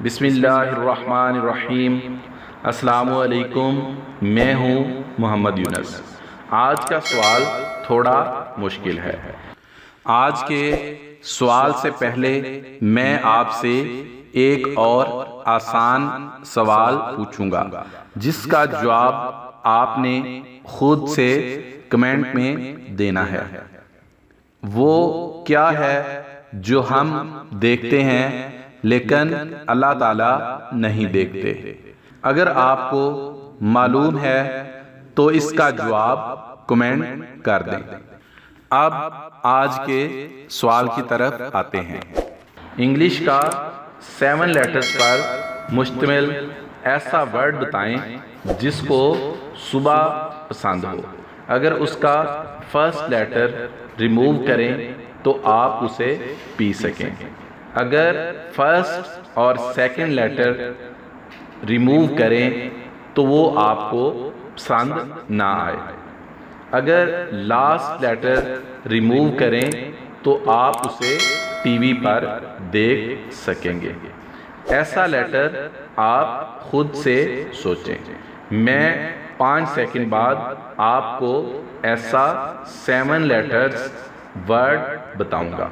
بسم اللہ الرحمن الرحیم۔ السلام علیکم، میں ہوں محمد یونس۔ آج کا سوال تھوڑا مشکل ہے۔ آج کے سوال سے پہلے میں آپ سے ایک اور آسان سوال پوچھوں گا جس کا جواب آپ نے خود سے کمنٹ میں دینا ہے۔ وہ کیا ہے جو ہم دیکھتے ہیں لیکن اللہ تعالیٰ نہیں دیکھتے؟ اگر آپ کو معلوم ہے تو اس کا جواب کمنٹ کر دیں۔ اب آج کے سوال کی طرف آتے ہیں۔ انگلش کا 7 لیٹرز پر مشتمل ایسا ورڈ بتائیں جس کو صبح پسند ہو۔ اگر اس کا فرسٹ لیٹر ریموو کریں تو آپ اسے پی سکیں۔ اگر فرسٹ اور سیکنڈ لیٹر ریموو کریں تو وہ آپ کو پسند نہ آئے۔ اگر لاسٹ لیٹر ریموو کریں تو آپ اسے ٹی وی پر دیکھ سکیں گے۔ ایسا لیٹر آپ خود سے سوچیں۔ میں 5 سیکنڈ بعد آپ کو ایسا 7 لیٹرز ورڈ بتاؤں گا۔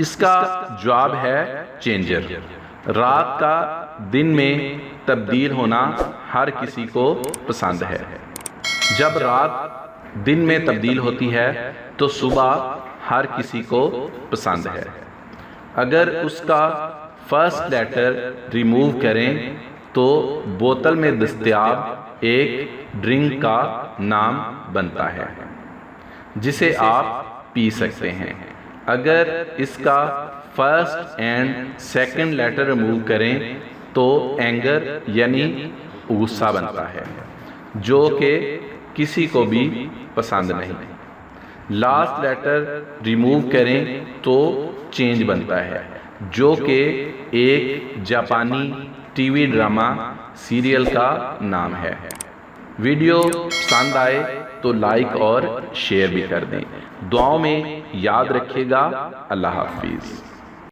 اس کا جواب ہے چینجر۔ رات کا دن میں تبدیل ہونا ہر کسی کو پسند ہے۔ جب رات دن میں تبدیل ہوتی ہے تو صبح ہر کسی کو پسند ہے۔ اگر اس کا فرسٹ لیٹر ریموو کریں تو بوتل میں دستیاب ایک ڈرنک کا نام بنتا ہے جسے آپ پی سکتے ہیں۔ اگر اس کا first and second letter remove کریں تو اینگر یعنی غصہ بنتا ہے جو کہ کسی کو بھی پسند نہیں۔ لاسٹ لیٹر ریموو کریں تو چینج بنتا ہے جو کہ ایک جاپانی ٹی وی ڈرامہ سیریل کا نام ہے۔ ویڈیو پسند آئے تو لائک اور شیئر بھی کر دیں۔ دعاؤں میں یاد رکھیے گا۔ اللہ حافظ۔